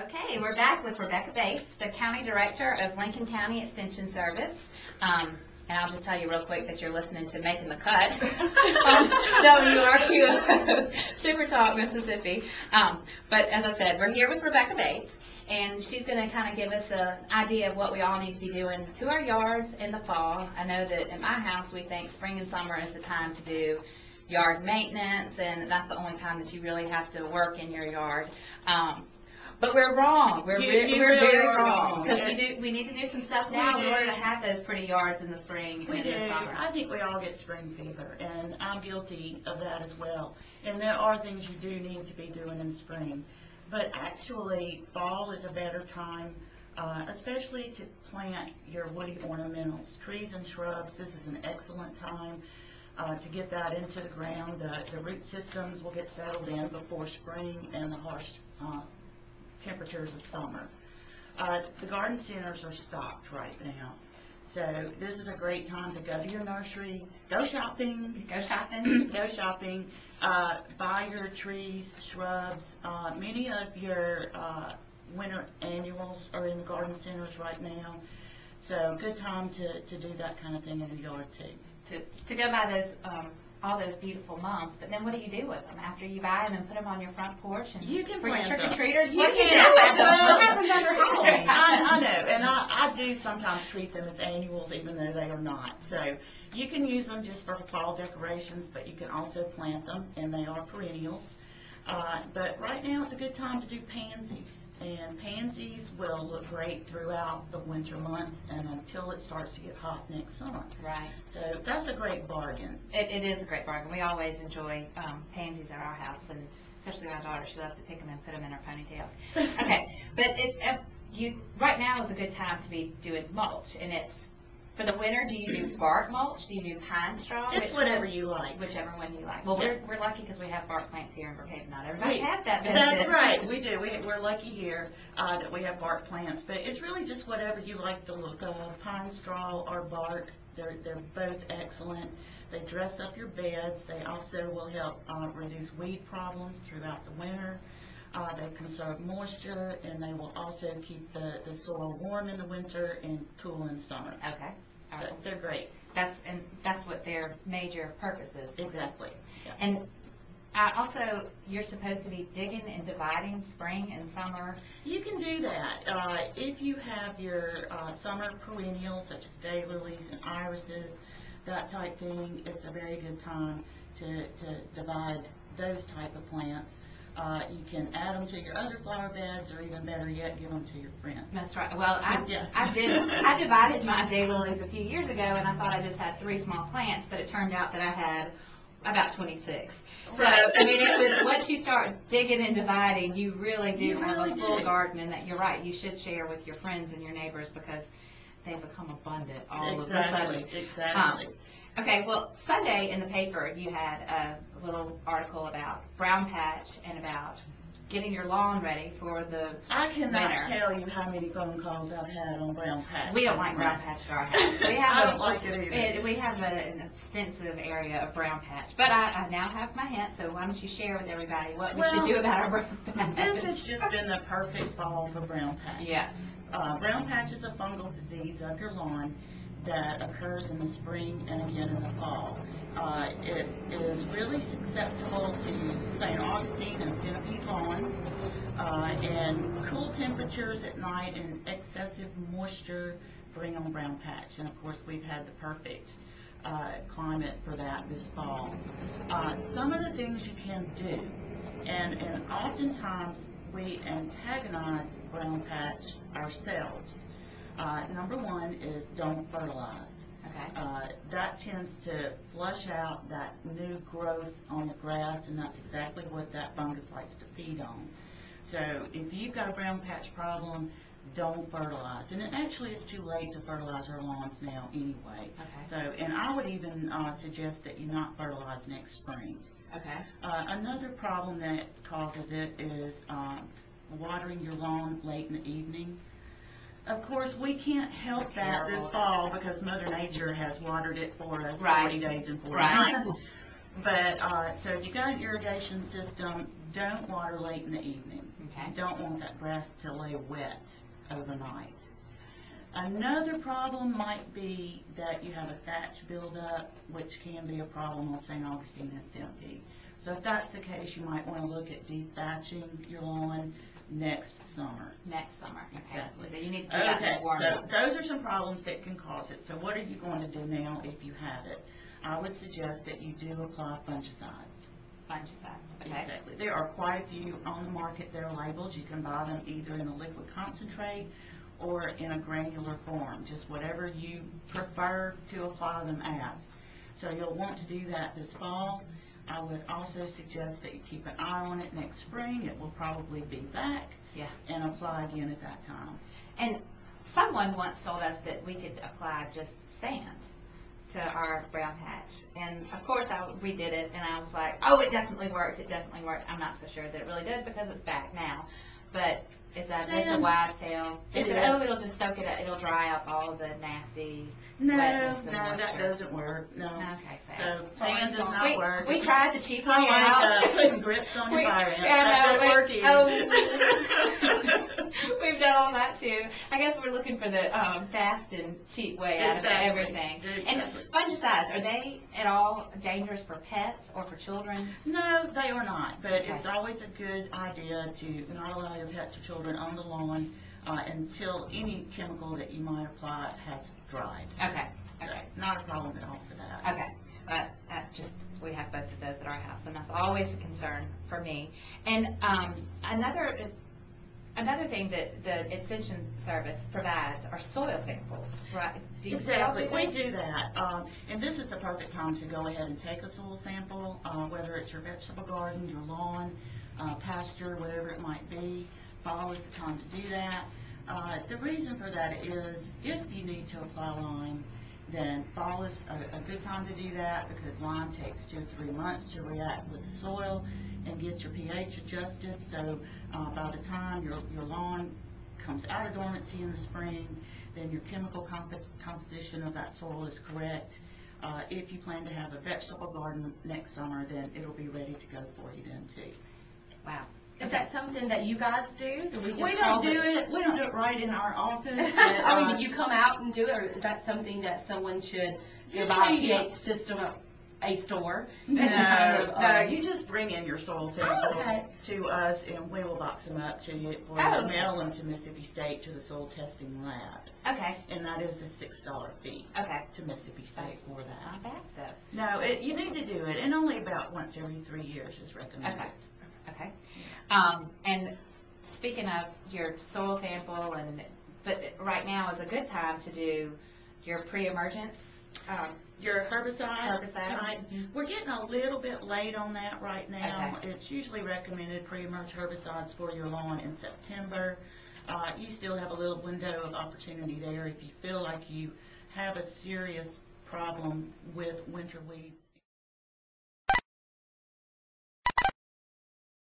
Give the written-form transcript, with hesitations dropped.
Okay, we're back with Rebecca Bates, the County Director of Lincoln County Extension Service. And I'll just tell you real quick that you're listening to Making the Cut on WRQ Super Talk, Mississippi. But as I said, we're here with Rebecca Bates, and she's going to kind of give us an idea of what we all need to be doing to our yards in the fall. I know that in my house we think spring and summer is the time to do yard maintenance, and that's the only time that you really have to work in your yard. But we're wrong. We're very wrong, because we need to do some stuff now in order to have those pretty yards in the spring and in the summer. I think we all get spring fever, and I'm guilty of that as well. And there are things you do need to be doing in spring. But actually, fall is a better time, especially to plant your woody ornamentals, trees and shrubs. This is an excellent time to get that into the ground. The root systems will get settled in before spring and the harsh temperatures of summer. The garden centers are stocked right now, so this is a great time to go to your nursery, go shopping, buy your trees, shrubs. Many of your winter annuals are in the garden centers right now, so good time to do that kind of thing in your yard too. To go buy those all those beautiful mums, but then what do you do with them after you buy them and put them on your front porch? And you can for your plant them. trick-or-treaters? What do you do with them? What happens under Halloween? I know, and I do sometimes treat them as annuals, even though they are not. So you can use them just for fall decorations, but you can also plant them, and they are perennials. But right now it's a good time to do pansies, and pansies will look great throughout the winter months and until it starts to get hot next summer. Right. So that's a great bargain. It is a great bargain. We always enjoy pansies at our house, and especially my daughter. She loves to pick them and put them in her ponytails. Okay, but right now is a good time to be doing mulch, and it's for the winter. Do you do bark mulch? Do you do pine straw? It's whatever you like. Whichever one you like. Well, we're lucky because we have bark plants here in Brookhaven. Not everybody has that benefit. That's right. We do. We're lucky here that we have bark plants. But it's really just whatever you like the look of. Pine straw or bark. They're both excellent. They dress up your beds. They also will help reduce weed problems throughout the winter. They conserve moisture, and they will also keep the soil warm in the winter and cool in summer. Okay. So they're great. That's what their major purpose is. Exactly. Yeah. And also, you're supposed to be digging and dividing spring and summer. You can do that. If you have your summer perennials, such as daylilies and irises, that type thing, it's a very good time to divide those type of plants. You can add them to your other flower beds, or even better yet, give them to your friends. That's right. Well, I divided my daylilies a few years ago, and I thought I just had 3 small plants, but it turned out that I had about 26. So, right. I mean, once you start digging and dividing, you really do have a full garden, and that you're right, you should share with your friends and your neighbors, because they become abundant all of a sudden. Exactly. Okay, well, Sunday in the paper you had a little article about brown patch and about getting your lawn ready for the winter. I cannot tell you how many phone calls I've had on brown patch. We don't like brown patch at our house. I don't like it either. We have an extensive area of brown patch, but I now have my hint, so why don't you share with everybody what we should do about our brown patch? This has just been the perfect fall for brown patch. Yeah. Brown patch is a fungal disease of your lawn that occurs in the spring and again in the fall. It is really susceptible to St. Augustine and centipede lawns, and cool temperatures at night and excessive moisture bring on brown patch. And of course, we've had the perfect climate for that this fall. Some of the things you can do, and oftentimes we antagonize brown patch ourselves. Number one is don't fertilize. Okay. That tends to flush out that new growth on the grass, and that's exactly what that fungus likes to feed on. So if you've got a brown patch problem, don't fertilize. And it actually is too late to fertilize our lawns now anyway. Okay. So, and I would even suggest that you not fertilize next spring. Okay. Another problem that causes it is watering your lawn late in the evening. Of course, we can't help that this fall because Mother Nature has watered it for us 40 days and 40 nights. But, so if you got an irrigation system, don't water late in the evening. Okay. You don't want that grass to lay wet overnight. Another problem might be that you have a thatch buildup, which can be a problem on St. Augustine and Tempe. So if that's the case, you might want to look at dethatching your lawn next summer. Next summer, okay. Exactly. So you need to do that in Okay, the warm so months. those are some problems that can cause it. So what are you going to do now if you have it? I would suggest that you do apply fungicides. Fungicides, okay. Exactly. There are quite a few on the market that are labels. You can buy them either in a liquid concentrate or in a granular form, just whatever you prefer to apply them as. So you'll want to do that this fall. I would also suggest that you keep an eye on it next spring. It will probably be back. Yeah. And apply again at that time. And someone once told us that we could apply just sand to our brown patch. And of course we did it, and I was like, oh, it definitely worked, it definitely worked. I'm not so sure that it really did because it's back now. But is that just a Sand. wise tale? They It said, is. oh, it'll just soak it up, it'll dry up all the nasty No, wetness and that moisture. doesn't work, no. Okay, So sand does not work. We tried to cheapen Kind it of out. like putting grips on your fire ants. Yeah, That no, doesn't work either. We've done all that too. I guess we're looking for the fast and cheap way out Exactly. of everything. Exactly. And fungicides, are they at all dangerous for pets or for children? No, they are not, but Okay. it's always a good idea to not allow your pets or children on the lawn until any chemical that you might apply has dried. Okay, So, okay, not a problem at all for that. okay. But we have both of those at our house, and that's always a concern for me. And another thing that the Extension Service provides are soil samples, right? Do you Exactly, do we this? do that, and this is the perfect time to go ahead and take a soil sample, whether it's your vegetable garden, your lawn, pasture, whatever it might be. Fall is the time to do that. The reason for that is if you need to apply lime, then fall is a good time to do that because lime takes 2 or 3 months to react with the soil and get your pH adjusted. So by the time your lawn comes out of dormancy in the spring, then your chemical composition of that soil is correct. If you plan to have a vegetable garden next summer, then it'll be ready to go for you then too. Wow. Is that something that you guys do? Do we just We call don't do it. We don't do it right in our office. but, I mean, do you come out and do it, or is that something that someone should go buy a Usually, pH system at a store? No, Kind of, no, you just bring in your soil samples okay. to us and we will box them up to you for Oh, you, okay. mail them to Mississippi State to the soil testing lab. Okay, And that is a $6 fee okay. to Mississippi State for Not that. bad though. No, you need to do it, and only about once every 3 years is recommended. Okay, okay. And speaking of your soil sample, but right now is a good time to do your pre-emergence. Your herbicide type, Mhm. we're getting a little bit late on that right now. Okay. It's usually recommended pre-emerge herbicides for your lawn in September. You still have a little window of opportunity there if you feel like you have a serious problem with winter weeds.